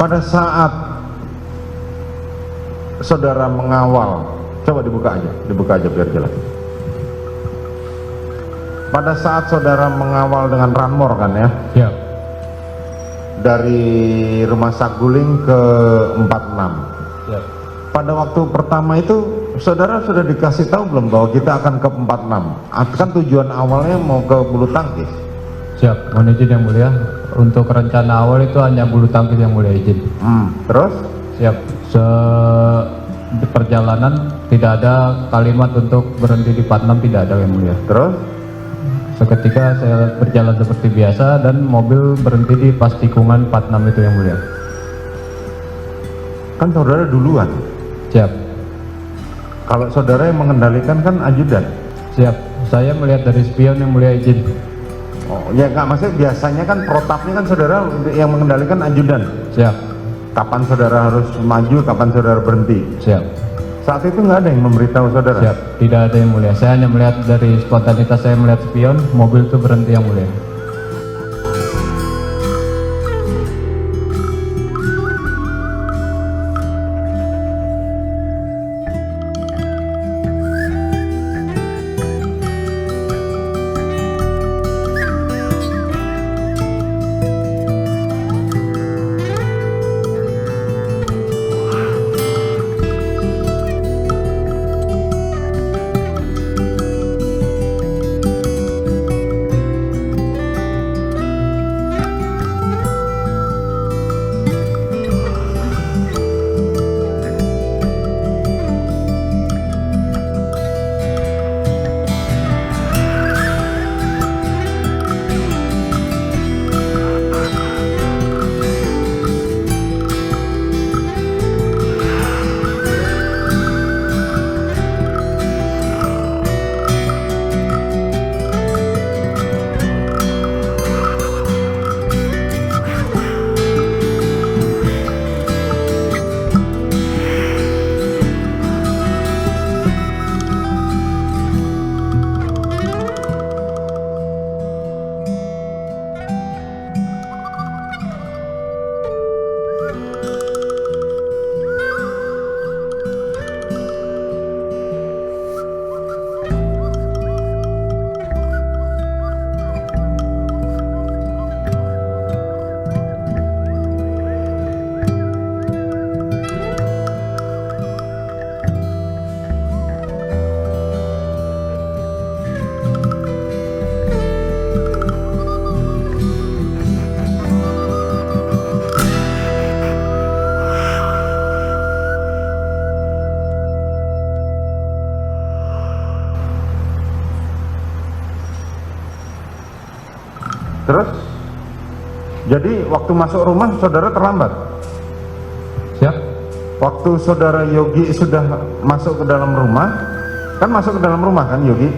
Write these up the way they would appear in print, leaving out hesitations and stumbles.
pada saat saudara mengawal, coba dibuka aja biar jelas. Pada saat saudara mengawal dengan Ranmor kan ya, Ya, dari rumah Saguling ke 46. ya. Pada waktu pertama itu saudara sudah dikasih tahu belum bahwa kita akan ke 46? Kan tujuan awalnya mau ke bulu tangkis. Siap, mohon izin yang mulia. Untuk rencana awal itu hanya bulu tangkis yang mulia, izin. Terus? Siap. Di perjalanan tidak ada kalimat untuk berhenti di 46, tidak ada yang mulia. Terus? Seketika saya berjalan seperti biasa dan mobil berhenti di pas tikungan 46 itu yang mulia. Kan saudara duluan. Siap. Kalau saudara yang mengendalikan kan ajudan. Siap. Saya melihat dari spion yang mulia, izin. Oh ya nggak, maksudnya biasanya kan protapnya kan saudara yang mengendalikan ajudan. Siap. Kapan saudara harus maju, kapan saudara berhenti. Siap. Saat itu nggak ada yang memberitahu saudara. Siap. Tidak ada yang mulia. Saya hanya melihat dari spontanitas saya melihat spion, mobil itu berhenti yang mulia. Terus? Jadi waktu masuk rumah saudara terlambat? Siap. Waktu saudara Yogi sudah masuk ke dalam rumah, kan masuk ke dalam rumah kan Yogi?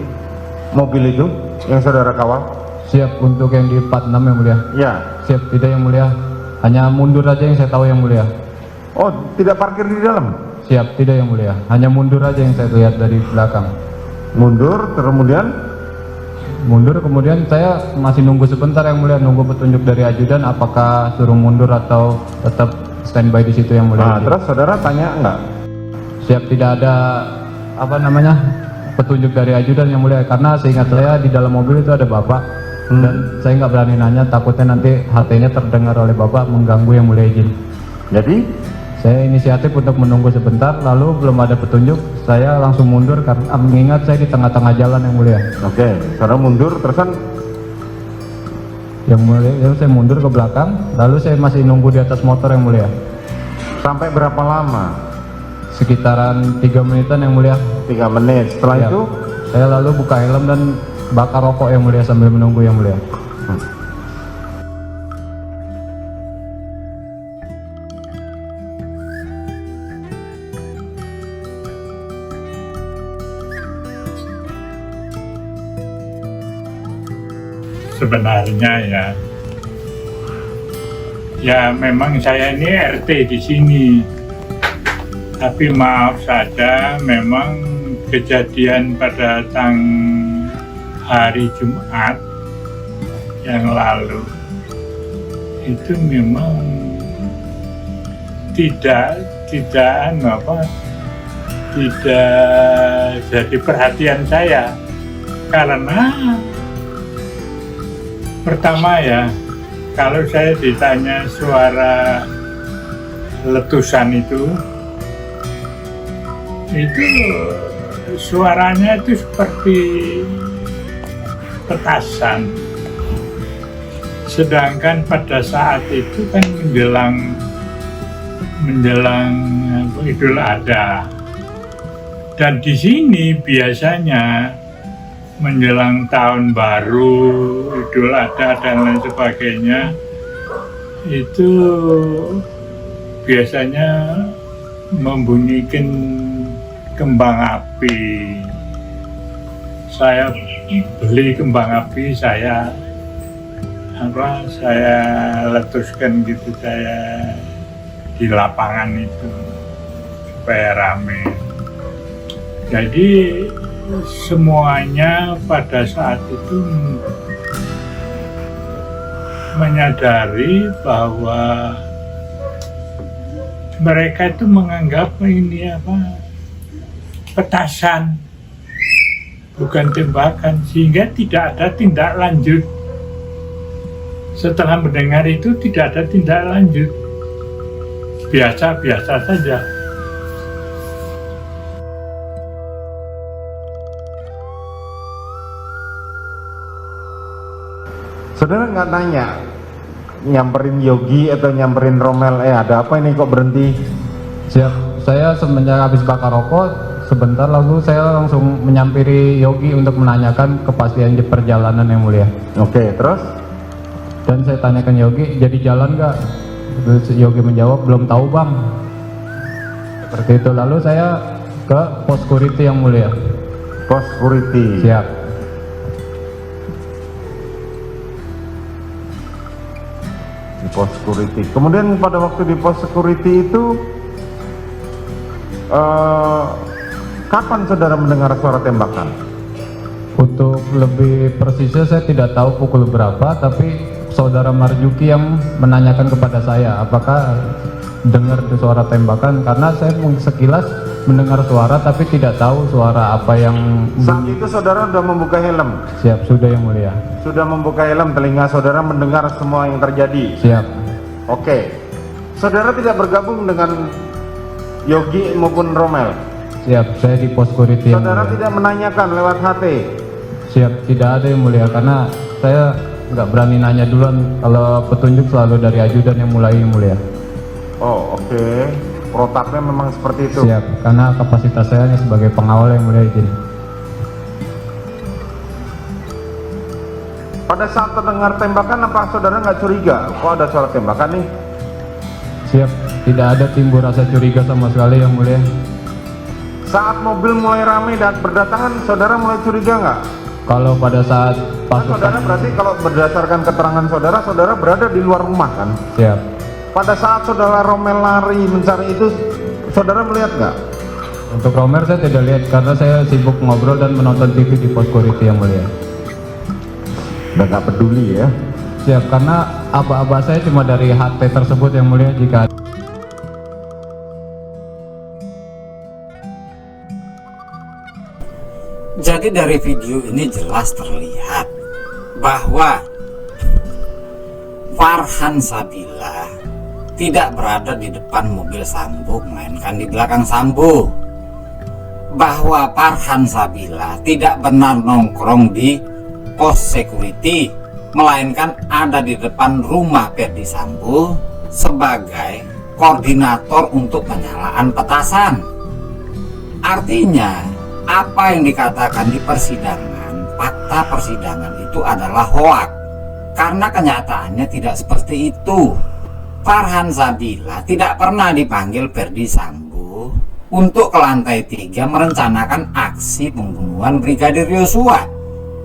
Mobil itu yang saudara kawal? Siap. Untuk yang di 46 yang mulia. Ya. Siap. Tidak yang mulia. Hanya mundur aja yang saya tahu yang mulia. Oh, tidak parkir di dalam? Siap. Tidak yang mulia. Hanya mundur aja yang saya lihat dari belakang. Mundur, kemudian? Mundur, kemudian saya masih nunggu sebentar yang mulia, nunggu petunjuk dari ajudan apakah suruh mundur atau tetap standby di situ yang mulia. Nah, terus saudara tanya enggak? Siap. Tidak ada petunjuk dari ajudan yang mulia, karena seingat saya di dalam mobil itu ada bapak dan saya nggak berani nanya, takutnya nanti HT-nya terdengar oleh bapak mengganggu yang mulia, izin. Jadi Saya inisiatif untuk menunggu sebentar, lalu belum ada petunjuk, saya langsung mundur karena mengingat saya di tengah-tengah jalan yang mulia. oke, saudara mundur terusan? Yang mulia, ya, saya mundur ke belakang, lalu saya masih nunggu di atas motor yang mulia. Sampai berapa lama? Sekitaran 3 menitan yang mulia. 3 menit. Setelah Ya. itu? Saya lalu buka helm dan bakar rokok yang mulia sambil menunggu yang mulia. Sebenarnya ya memang saya ini RT di sini, tapi maaf saja memang kejadian pada hari Jumat yang lalu itu memang tidak jadi perhatian saya, karena pertama ya, kalau saya ditanya suara letusan itu suaranya itu seperti petasan, sedangkan pada saat itu kan menjelang Idul Adha, dan di sini biasanya menjelang tahun baru, Idul Adha dan lain sebagainya, itu biasanya membunyikan kembang api. Saya beli kembang api, saya letuskan gitu, saya di lapangan itu supaya rame. Jadi semuanya pada saat itu menyadari bahwa mereka itu menganggap ini petasan, bukan tembakan, sehingga tidak ada tindak lanjut. Setelah mendengar itu tidak ada tindak lanjut, biasa-biasa saja. Saudara nggak nanya, nyamperin Yogi atau nyamperin Romel, ada apa ini kok berhenti? Siap, saya semenjak habis bakar rokok sebentar, lalu saya langsung menyampiri Yogi untuk menanyakan kepastian di perjalanan yang mulia. Oke, terus? Dan saya tanyakan Yogi, jadi jalan nggak? Terus Yogi menjawab, belum tahu bang. Seperti itu. Lalu saya ke pos security yang mulia. Pos security. Siap. Di pos security. Kemudian pada waktu di pos security itu kapan saudara mendengar suara tembakan? Untuk lebih persisnya saya tidak tahu pukul berapa, tapi saudara Marjuki yang menanyakan kepada saya apakah dengar suara tembakan, karena saya sekilas mendengar suara tapi tidak tahu suara apa yang. Saat itu saudara sudah membuka helm? Siap, sudah yang mulia. Sudah membuka helm, telinga saudara mendengar semua yang terjadi? Siap. Oke. Saudara tidak bergabung dengan Yogi maupun Romel? Siap, saya di pos security yang Saudara mulia. tidak menanyakan lewat HT? Siap, tidak ada yang mulia, karena saya nggak berani nanya duluan, kalau petunjuk selalu dari ajudan yang mulia. Oh, oke. Protapnya memang seperti itu? Siap, karena kapasitas saya hanya sebagai pengawal yang mulia izin. Pada saat terdengar tembakan, apa saudara nggak curiga? Kok ada suara tembakan nih? Siap, tidak ada timbul rasa curiga sama sekali yang mulia. Saat mobil mulai ramai dan berdatangan, saudara mulai curiga nggak? Kalau pada saat Kan saudara berarti kalau berdasarkan keterangan saudara, saudara berada di luar rumah kan? Siap. Pada saat saudara Romel lari mencari itu, saudara melihat nggak? Untuk Romer saya tidak lihat karena saya sibuk ngobrol dan menonton TV di pos security yang mulia. Udah nggak peduli ya? Siap, karena aba-aba saya cuma dari HT tersebut yang mulia. Jika jadi dari video ini jelas terlihat bahwa Farhan Sabila tidak berada di depan mobil Sambo, melainkan di belakang Sambo. Bahwa Farhan Sabila tidak benar nongkrong di pos security, melainkan ada di depan rumah Ferdi Sambo sebagai koordinator untuk penyalaan petasan. Artinya, apa yang dikatakan di persidangan, fakta persidangan itu adalah hoak, karena kenyataannya tidak seperti itu. Farhan Sabila tidak pernah dipanggil Ferdi Sambo untuk ke lantai 3 merencanakan aksi pembunuhan Brigadir Yosua.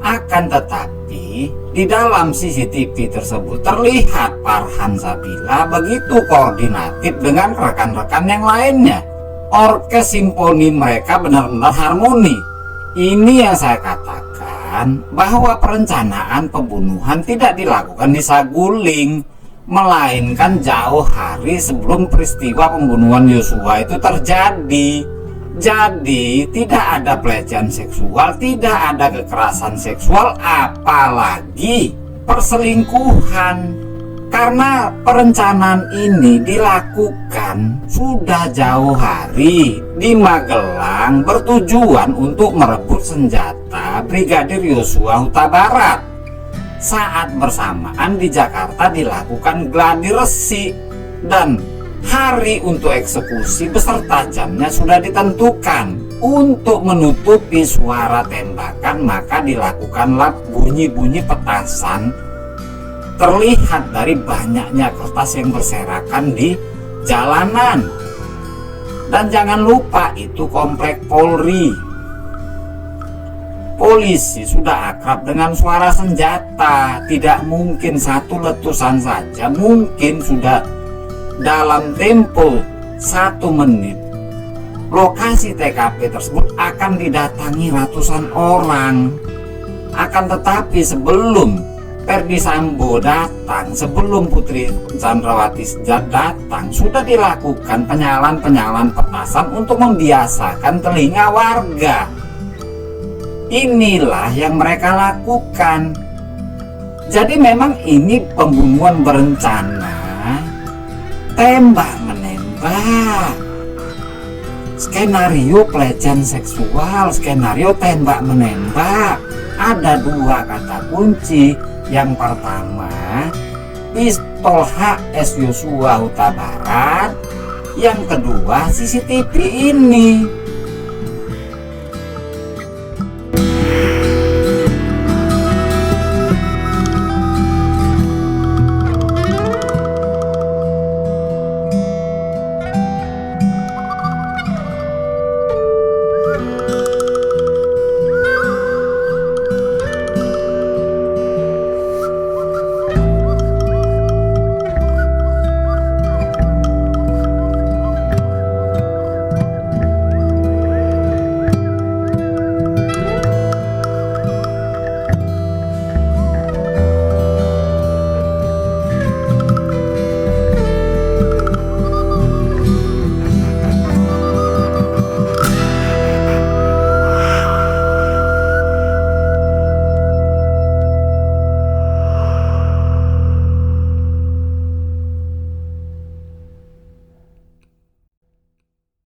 Akan tetapi di dalam CCTV tersebut terlihat Farhan Sabila begitu koordinatif dengan rekan-rekan yang lainnya. Orkes simfoni mereka benar-benar harmoni. Ini yang saya katakan bahwa perencanaan pembunuhan tidak dilakukan di Saguling, melainkan jauh hari sebelum peristiwa pembunuhan Yosua itu terjadi. Jadi tidak ada pelecehan seksual, tidak ada kekerasan seksual, apalagi perselingkuhan. Karena perencanaan ini dilakukan sudah jauh hari di Magelang bertujuan untuk merebut senjata Brigadir Yosua Huta Barat. Saat bersamaan di Jakarta dilakukan gladi resi dan hari untuk eksekusi beserta jamnya sudah ditentukan. Untuk menutupi suara tembakan maka dilakukanlah bunyi-bunyi petasan. Terlihat dari banyaknya kertas yang berserakan di jalanan. Dan jangan lupa itu komplek Polri. Polisi sudah akrab dengan suara senjata. Tidak mungkin satu letusan saja, mungkin sudah dalam tempo 1 menit lokasi TKP tersebut akan didatangi ratusan orang. Akan tetapi sebelum Ferdi Sambo datang, sebelum Putri Chandrawati datang, sudah dilakukan penyalaan petasan untuk membiasakan telinga warga. Inilah yang mereka lakukan. Jadi memang ini pembunuhan berencana, tembak menembak, skenario pelecehan seksual, skenario tembak menembak. Ada 2 kata kunci. Yang pertama, pistol HS Yosua Huta Barat. Yang kedua, CCTV ini.